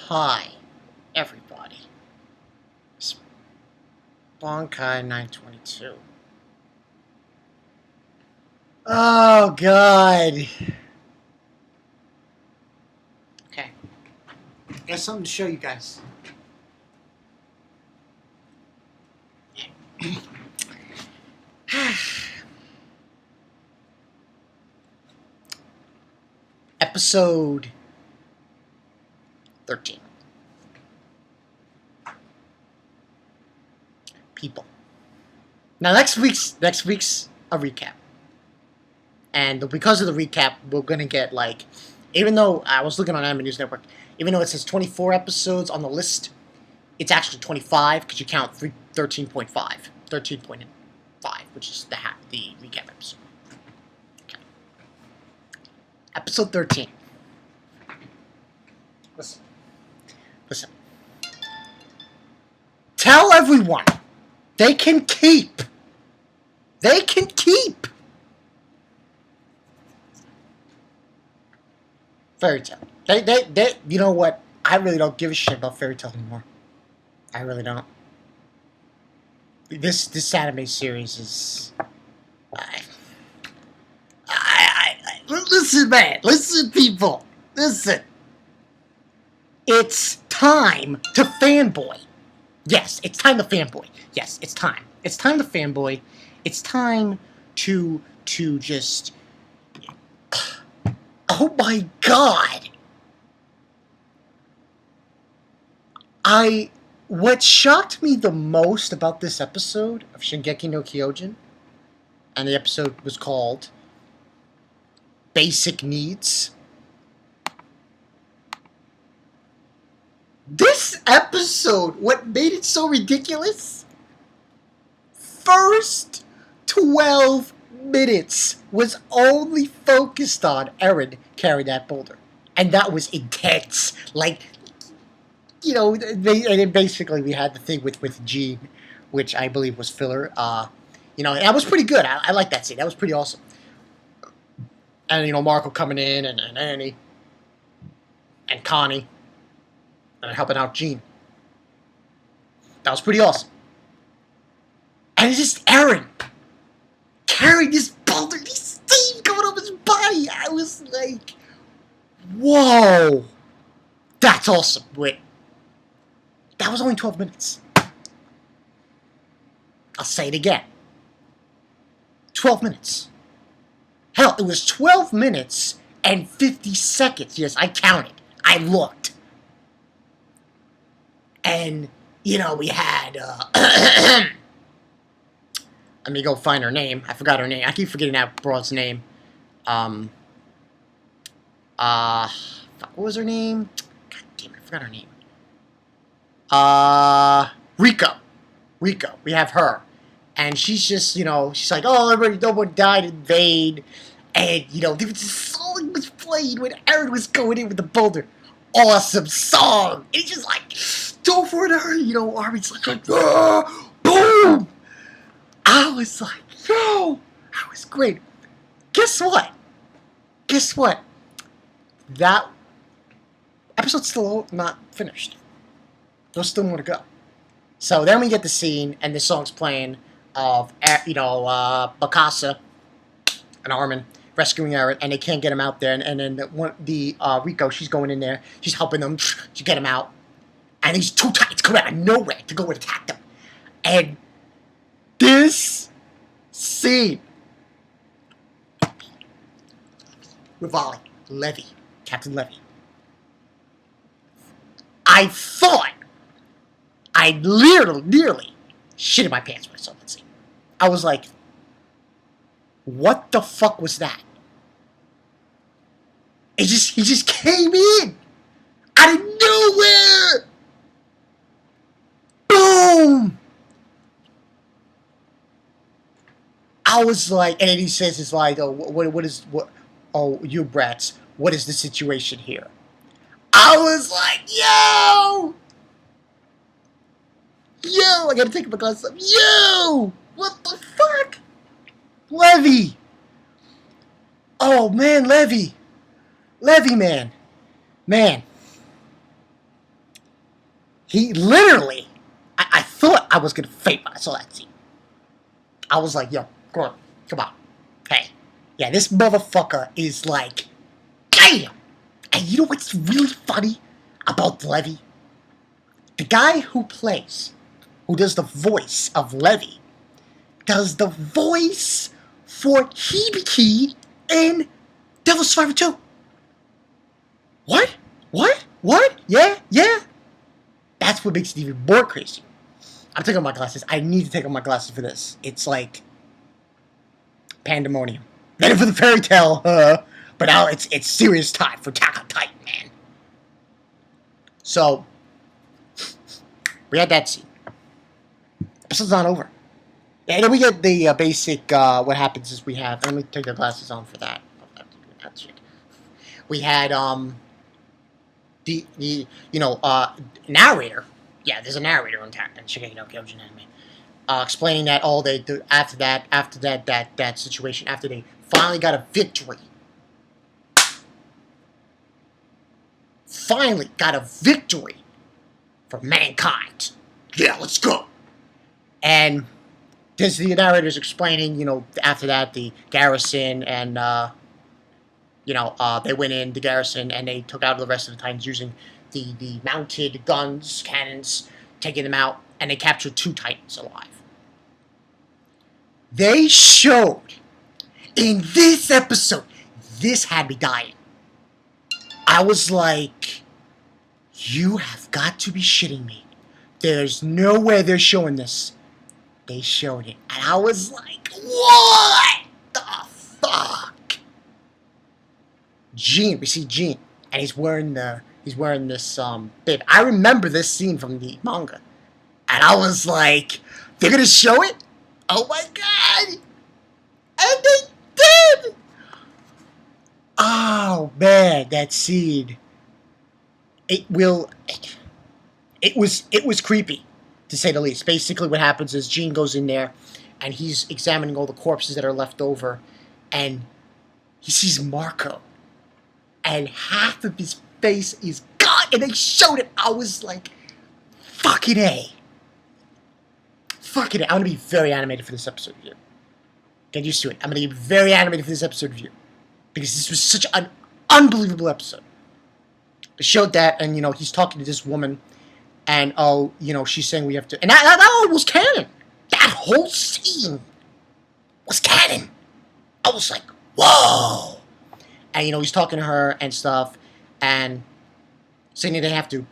Hi, everybody. Bonkai 922. Oh, God. Okay. I got something to show you guys. Episode 13. People. Now next week's a recap. And because of the recap, we're gonna get like, even though I was looking on Anime News Network, even though it says 24 episodes on the list, it's actually 25 because you count 13.5, 13.5, which is the recap episode. Okay. Episode 13. Listen. Tell everyone they can keep. They can keep. Fairy Tail. They, you know what? I really don't give a shit about Fairy Tail anymore. I really don't. This anime series is... listen, man. Listen, people. Listen. It's time to fanboy. Yes, it's time to fanboy. Yes, it's time. It's time to fanboy. It's time to just... Oh my God! What shocked me the most about this episode of Shingeki no Kyojin, and the episode was called Basic Needs. This episode, what made it so ridiculous? First 12 minutes was only focused on Eren carrying that boulder. And that was intense. Like, you know, and then basically we had the thing with Jean, which I believe was filler. You know, that was pretty good. I like that scene. That was pretty awesome. And, you know, Marco coming in, and Annie, and Connie, and helping out Jean. That was pretty awesome. And it's just Eren carrying this boulder, this steam coming up his body. I was like, whoa, that's awesome. Wait, that was only 12 minutes. I'll say it again. 12 minutes. Hell, it was 12 minutes and 50 seconds. Yes, I counted. I looked. And, you know, we had, let me go find her name. I forgot her name. I keep forgetting that broad's name. What was her name? God damn it, I forgot her name. Rico. We have her. And she's just, you know, she's like, oh, nobody died in vain. And, you know, this song was played when Eren was going in with the boulder. Awesome song. And it's just like, go for it, Eren. You know, Armin's like, boom. I was like, yo, that was great. Guess what? That episode's still not finished. There's still more to go. So then we get the scene, and the song's playing of, you know, Bakasa and Armin rescuing Eren, and they can't get him out there. And then Rico, she's going in there. She's helping them to get him out. And these two titans come out of nowhere to go and attack them. And this scene with Levi, Captain Levi. I thought I nearly shit in my pants when I saw that scene. I was like, what the fuck was that? He just came in out of nowhere. Boom! I was like, and then he says, "It's like, oh, you brats, what is the situation here?" I was like, yo, I gotta take my glasses off. Yo, what the fuck, Levi? Oh man, Levi, man. He literally, I thought I was gonna faint when I saw that scene. I was like, yo, come on. Hey. Yeah, this motherfucker is like, damn! And you know what's really funny about Levi? The guy who does the voice of Levi, does the voice for Hibiki in Devil Survivor 2. What? What? What? Yeah? Yeah? That's what makes it even more crazy. I'm taking off my glasses. I need to take off my glasses for this. It's like pandemonium. Then for the fairy tale, but now it's serious time for Attack on Titan, man. So, we had that scene. Episode's not over. And then we get the basic, what happens is we have, let me take the glasses on for that. That shit. We had, the narrator. Yeah, there's a narrator in Shingeki no Kyojin anime. Explaining that all they do after that situation, after they finally got a victory. Finally got a victory for mankind. Yeah, let's go. And this the narrator's explaining, after that the garrison and they went in the garrison and they took out the rest of the Titans using the mounted guns, cannons, taking them out, and they captured 2 Titans alive. They showed in this episode, this had me dying. I was like, you have got to be shitting me. There's no way they're showing this. They showed it. And I was like, what the fuck? Gene, we see Gene, and he's wearing this bib. I remember this scene from the manga. And I was like, they're gonna show it? Oh my god! And they did! Oh man, that scene. It was creepy, to say the least. Basically what happens is Gene goes in there and he's examining all the corpses that are left over, and he sees Marco. And half of his face is gone, and they showed it. I was like, fucking A. Fucking A. I'm going to be very animated for this episode review. Get used to it. I'm going to be very animated for this episode review. Because this was such an unbelievable episode. They showed that, and, he's talking to this woman, and, she's saying we have to... And that all was canon. That whole scene was canon. I was like, whoa. And, he's talking to her and stuff, and saying that they have to,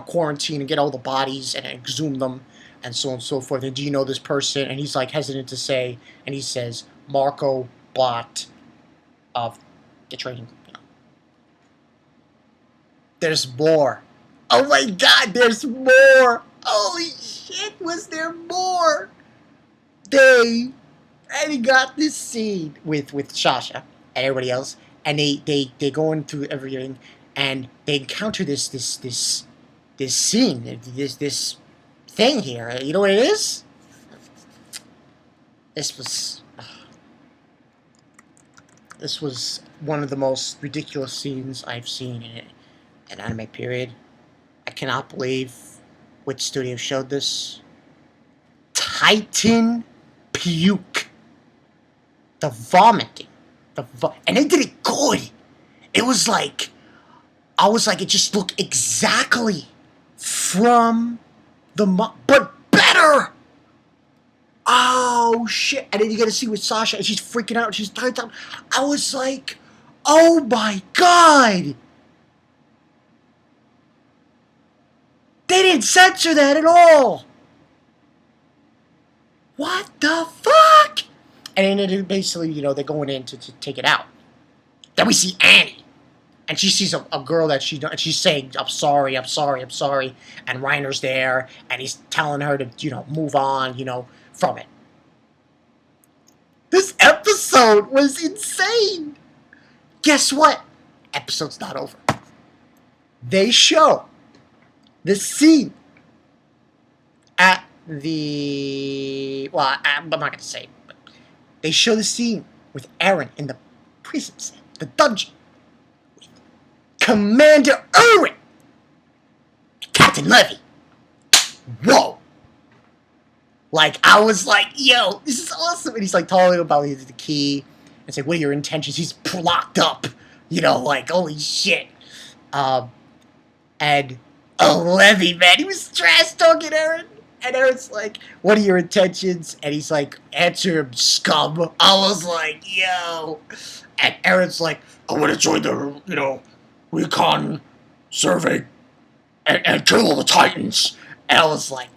quarantine and get all the bodies and exhume them, and so on and so forth. And do you know this person? And he's, like, hesitant to say, and he says, Marco Bot of the trading. There's more. Oh my god, there's more. Holy shit, was there more? They got this scene with Sasha and everybody else, and they go into everything, and they encounter this scene, this thing here. You know what it is? This was one of the most ridiculous scenes I've seen in an anime period. I cannot believe which studio showed this. Titan puke. The vomiting. And they did it good. It was like, it just looked exactly from but better. Oh shit! And then you get to see with Sasha, and she's freaking out. She's tired out. I was like, oh my god! They didn't censor that at all. What the fuck? And then basically, they're going in to take it out. Then we see Annie, and she sees a girl that she's saying, I'm sorry. And Reiner's there, and he's telling her to, move on, from it. This episode was insane. Guess what? Episode's not over. They show the scene at the... Well, I'm not going to say, but they show the scene with Eren in the prison cell, the dungeon, with Commander Erwin and Captain Levi. Like, I was like, yo, this is awesome. And he's like telling him about the key. And say, what are your intentions? He's locked up. You know, like, holy shit. And Levi, man, he was trash talking Eren. And Eren's like, what are your intentions? And he's like, answer him, scum. I was like, yo. And Eren's like, I want to join the, recon survey and kill all the Titans. And I was like,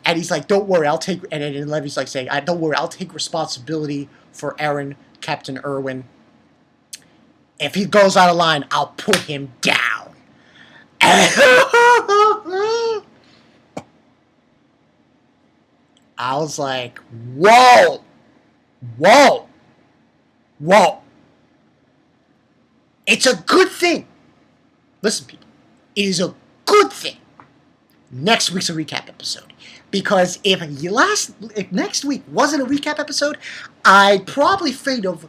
and he's like, don't worry, I'll take, and then Levi's like saying, don't worry, I'll take responsibility for Eren, Captain Erwin. If he goes out of line, I'll put him down. And I was like, whoa, whoa, whoa. It's a good thing. Listen, people, it is a good thing. Next week's a recap episode. Because if next week wasn't a recap episode, I'd probably afraid of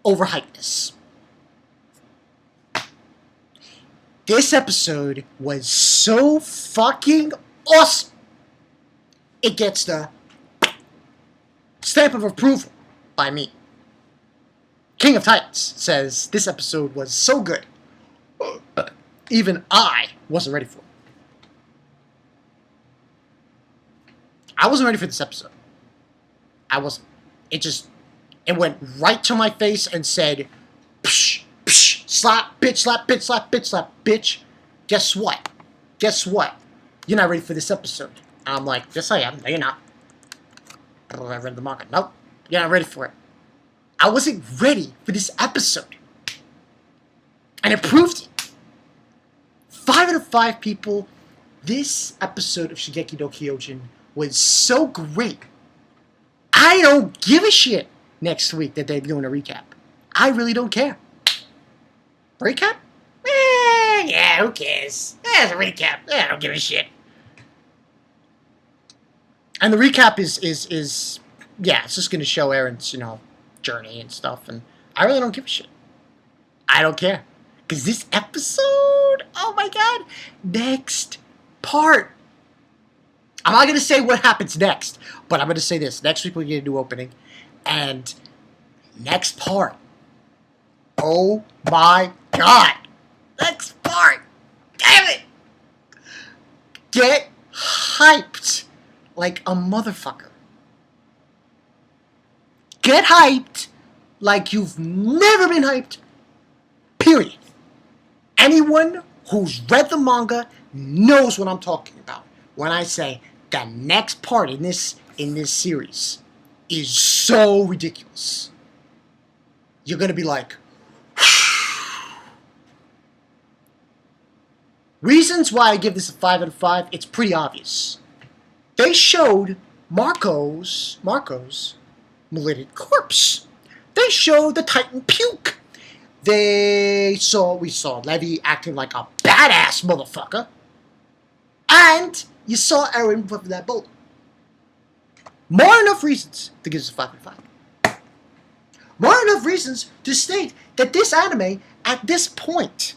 overhypeness. This episode was so fucking awesome. It gets the stamp of approval by me. King of Titans says this episode was so good. Even I wasn't ready for it. I wasn't ready for this episode. I wasn't. It went right to my face and said, psh, psh, slap, bitch, slap, bitch, slap, bitch, slap, bitch. Guess what? Guess what? You're not ready for this episode. And I'm like, yes I am. No, you're not. I read the manga. Nope. You're not ready for it. I wasn't ready for this episode. And it proved it. 5 out of 5 people. This episode of Shingeki no Kyojin was so great. I don't give a shit next week that they're doing a recap. I really don't care. Recap? Yeah, who cares? It's a recap. I don't give a shit. And the recap is it's just going to show Eren's, journey and stuff. And I really don't give a shit. I don't care. Because this episode, oh my god, next part. I'm not going to say what happens next, but I'm going to say this. Next week we're going to do opening. And next part. Oh my god. Next part. Damn it. Get hyped like a motherfucker. Get hyped like you've never been hyped. Period. Anyone who's read the manga knows what I'm talking about when I say the next part in this series is so ridiculous. You're gonna be like, reasons why I give this a 5 out of 5. It's pretty obvious. They showed Marco's mutilated corpse. They showed the Titan puke. We saw Levi acting like a badass motherfucker. And you saw Eren with that boulder. More than enough reasons to give us a 5 out of 5. More than enough reasons to state that this anime, at this point,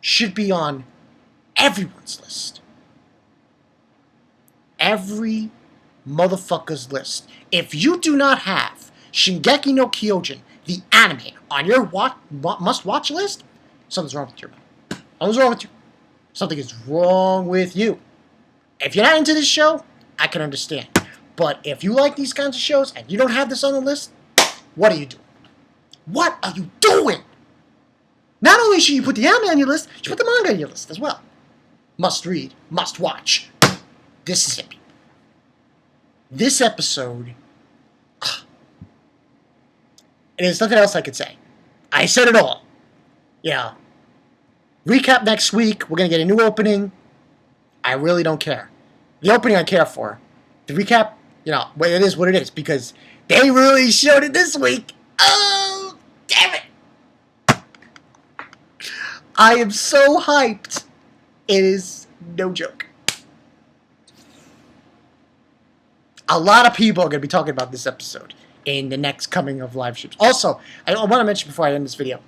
should be on everyone's list. Every motherfucker's list. If you do not have Shingeki no Kyojin, the anime, on your must-watch list, something's wrong with you. Something's wrong with you. Something is wrong with you. If you're not into this show, I can understand. But if you like these kinds of shows and you don't have this on the list, what are you doing? What are you doing? Not only should you put the anime on your list, you should put the manga on your list as well. Must read, must watch. This is it. This episode, and there's nothing else I could say. I said it all. Yeah. Recap next week. We're going to get a new opening. I really don't care. The opening I care for. The recap, well, it is what it is because they really showed it this week. Oh, damn it. I am so hyped. It is no joke. A lot of people are going to be talking about this episode in the next coming of live streams. Also, I want to mention before I end this video,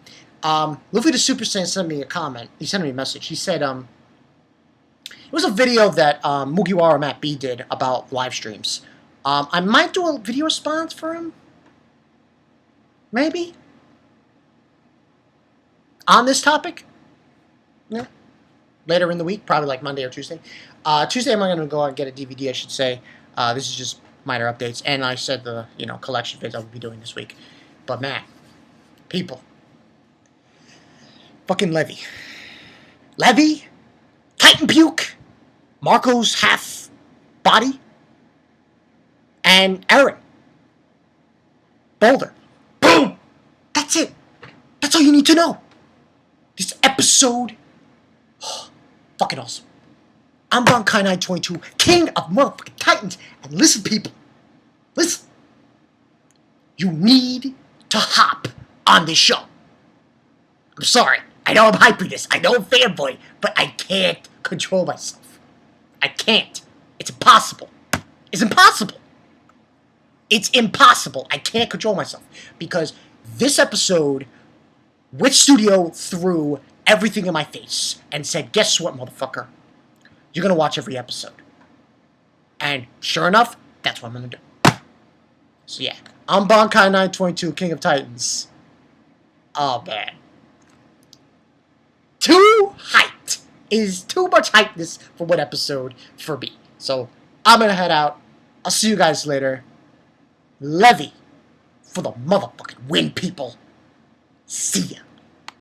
Luffy the Super Saiyan sent me a comment. He sent me a message. He said, it was a video that Mugiwara Matt B did about live streams. I might do a video response for him. Maybe. On this topic. Yeah. Later in the week, probably like Monday or Tuesday. Tuesday I'm going to go out and get a DVD, I should say. This is just minor updates. And I said the, collection vids I will be doing this week. But man, people. Fucking Levi. Levi? Titan Puke? Marco's half body? And Eren. Boulder. Boom! That's it. That's all you need to know. This episode, fucking awesome. I'm Bankai 922, king of motherfucking Titans. And listen, people. Listen. You need to hop on this show. I'm sorry. I know I'm hyping this. I know I'm fanboy. But I can't control myself. I can't. It's impossible. It's impossible. It's impossible. I can't control myself. Because this episode, Witch Studio threw everything in my face and said, guess what, motherfucker? You're going to watch every episode. And sure enough, that's what I'm going to do. So yeah, I'm Bankai 922, King of Titans. Oh, man. Too hyped. Is too much hypeness for one episode for me. So I'm going to head out. I'll see you guys later. Levi for the motherfucking win, people. See ya.